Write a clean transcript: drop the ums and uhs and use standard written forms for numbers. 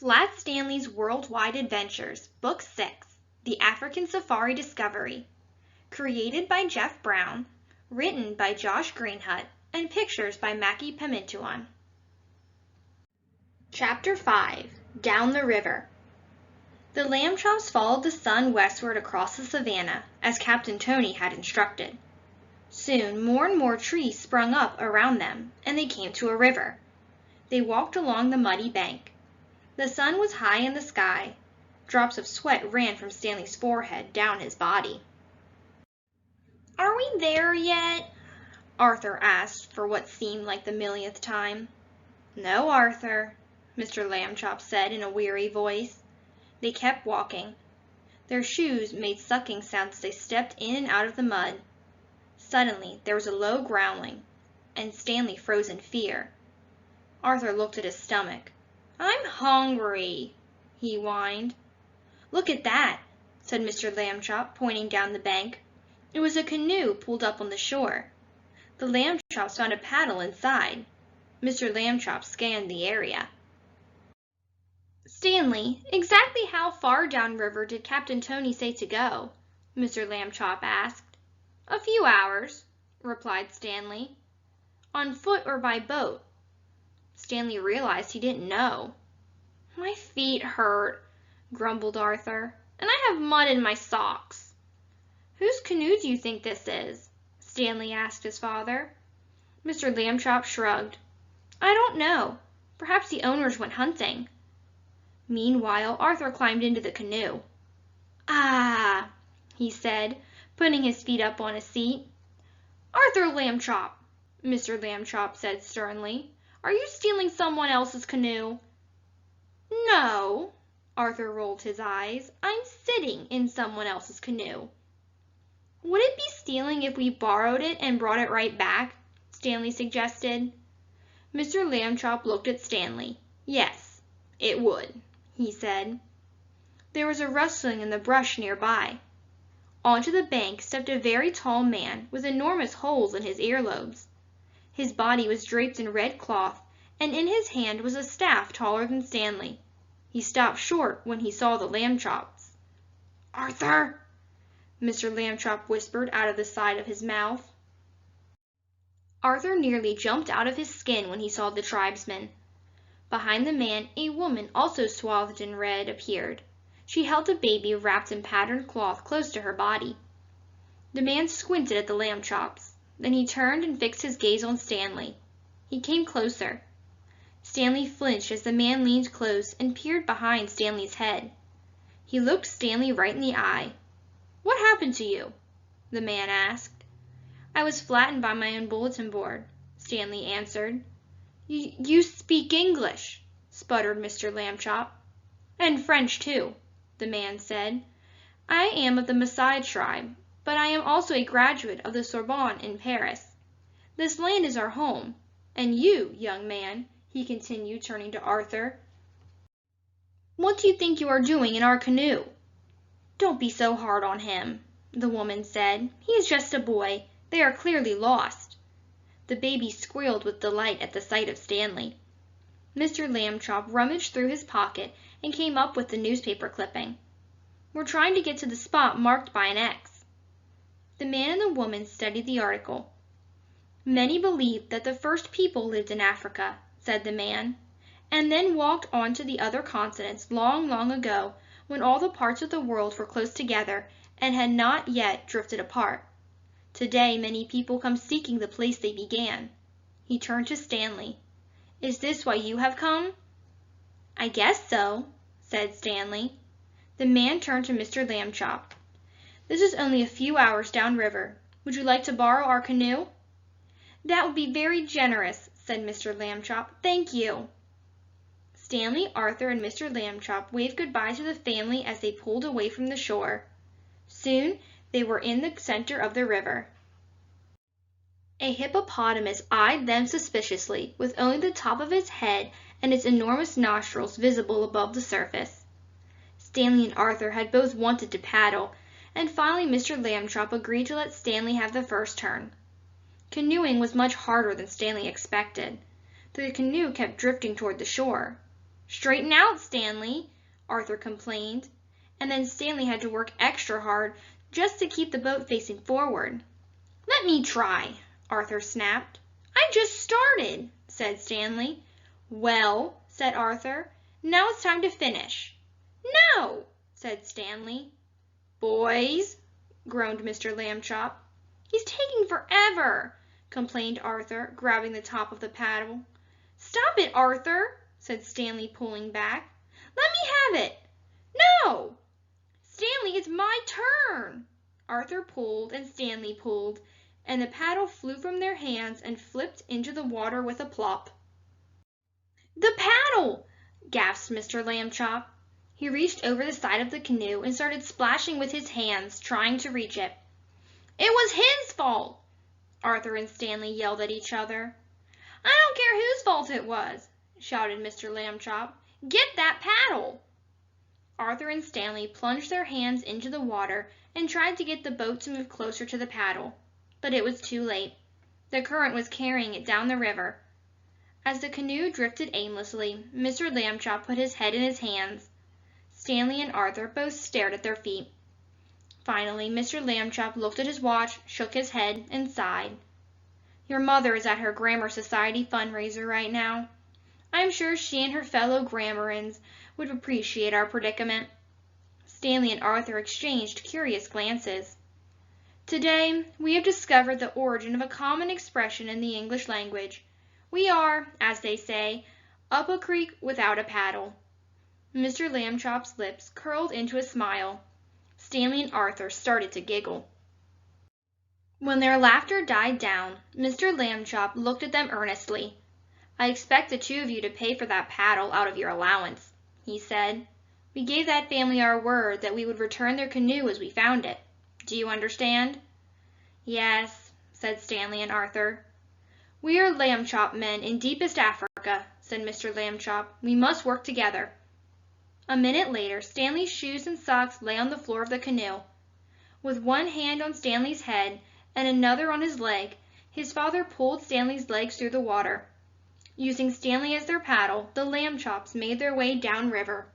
Flat Stanley's Worldwide Adventures, Book 6, The African Safari Discovery. Created by Jeff Brown, written by Josh Greenhut, and pictures by Mackie Pimentuan. Chapter 5, Down the River. The lamb chops followed the sun westward across the savannah, as Captain Tony had instructed. Soon more and more trees sprung up around them, and they came to a river. They walked along the muddy bank. The sun was high in the sky. Drops of sweat ran from Stanley's forehead down his body. "Are we there yet?" Arthur asked for what seemed like the millionth time. "No, Arthur," Mr. Lambchop said in a weary voice. They kept walking. Their shoes made sucking sounds as they stepped in and out of the mud. Suddenly there was a low growling, and Stanley froze in fear. Arthur looked at his stomach. "I'm hungry," he whined. "Look at that," said Mr. Lambchop, pointing down the bank. It was a canoe pulled up on the shore. The Lambchops found a paddle inside. Mr. Lambchop scanned the area. "Stanley, exactly how far downriver did Captain Tony say to go?" Mr. Lambchop asked. "A few hours," replied Stanley. "On foot or by boat?" Stanley realized he didn't know. "My feet hurt," grumbled Arthur, "and I have mud in my socks." "Whose canoe do you think this is?" Stanley asked his father. Mr. Lambchop shrugged. "I don't know. Perhaps the owners went hunting." Meanwhile, Arthur climbed into the canoe. "Ah," he said, putting his feet up on a seat. "Arthur Lambchop," Mr. Lambchop said sternly, "are you stealing someone else's canoe?" "No," Arthur rolled his eyes. "I'm sitting in someone else's canoe." "Would it be stealing if we borrowed it and brought it right back?" Stanley suggested. Mr. Lambchop looked at Stanley. "Yes, it would," he said. There was a rustling in the brush nearby. Onto the bank stepped a very tall man with enormous holes in his earlobes. His body was draped in red cloth, and in his hand was a staff taller than Stanley. He stopped short when he saw the Lambchops. "Arthur!" Mr. Lambchop whispered out of the side of his mouth. Arthur nearly jumped out of his skin when he saw the tribesman. Behind the man, a woman, also swathed in red, appeared. She held a baby wrapped in patterned cloth close to her body. The man squinted at the Lambchops. Then he turned and fixed his gaze on Stanley. He came closer. Stanley flinched as the man leaned close and peered behind Stanley's head. He looked Stanley right in the eye. "What happened to you?" the man asked. "I was flattened by my own bulletin board," Stanley answered. You speak English," sputtered Mr. Lambchop. "And French, too," the man said. "I am of the Maasai tribe, but I am also a graduate of the Sorbonne in Paris. This land is our home. And you, young man," he continued, turning to Arthur, "what do you think you are doing in our canoe?" "Don't be so hard on him," the woman said. "He is just a boy. They are clearly lost." The baby squealed with delight at the sight of Stanley. Mr. Lambchop rummaged through his pocket and came up with the newspaper clipping. "We're trying to get to the spot marked by an X." The man and the woman studied the article. "Many believed that the first people lived in Africa," said the man, "and then walked on to the other continents long, long ago, when all the parts of the world were close together and had not yet drifted apart. Today many people come seeking the place they began." He turned to Stanley. "Is this why you have come?" "I guess so," said Stanley. The man turned to Mr. Lambchop. "This is only a few hours downriver. Would you like to borrow our canoe?" "That would be very generous," said Mr. Lambchop. "Thank you." Stanley, Arthur, and Mr. Lambchop waved goodbye to the family as they pulled away from the shore. Soon they were in the center of the river. A hippopotamus eyed them suspiciously, with only the top of its head and its enormous nostrils visible above the surface. Stanley and Arthur had both wanted to paddle, and finally Mr. Lambchop agreed to let Stanley have the first turn. Canoeing was much harder than Stanley expected. The canoe kept drifting toward the shore. "Straighten out, Stanley," Arthur complained, and then Stanley had to work extra hard just to keep the boat facing forward. "Let me try," Arthur snapped. "I just started," said Stanley. "Well," said Arthur, "now it's time to finish." "No," said Stanley. "Boys," groaned Mr. Lambchop. "He's taking forever," complained Arthur, grabbing the top of the paddle. "Stop it, Arthur," said Stanley, pulling back. "Let me have it." "No!" "Stanley, it's my turn." Arthur pulled and Stanley pulled, and the paddle flew from their hands and flipped into the water with a plop. "The paddle!" gasped Mr. Lambchop. He reached over the side of the canoe and started splashing with his hands, trying to reach it. "It was his fault!" Arthur and Stanley yelled at each other. "I don't care whose fault it was!" shouted Mr. Lambchop. "Get that paddle!" Arthur and Stanley plunged their hands into the water and tried to get the boat to move closer to the paddle, but it was too late. The current was carrying it down the river. As the canoe drifted aimlessly, Mr. Lambchop put his head in his hands. Stanley and Arthur both stared at their feet. Finally, Mr. Lambchop looked at his watch, shook his head, and sighed. "Your mother is at her Grammar Society fundraiser right now. I'm sure she and her fellow Grammarans would appreciate our predicament." Stanley and Arthur exchanged curious glances. "Today, we have discovered the origin of a common expression in the English language. We are, as they say, up a creek without a paddle." Mr. Lambchop's lips curled into a smile. Stanley and Arthur started to giggle. When their laughter died down, Mr. Lambchop looked at them earnestly. "I expect the two of you to pay for that paddle out of your allowance," he said. "We gave that family our word that we would return their canoe as we found it. Do you understand?" "Yes," said Stanley and Arthur. "We are Lambchop men in deepest Africa," said Mr. Lambchop. "We must work together." A minute later, Stanley's shoes and socks lay on the floor of the canoe. With one hand on Stanley's head and another on his leg, his father pulled Stanley's legs through the water. Using Stanley as their paddle, the Lambchops made their way downriver.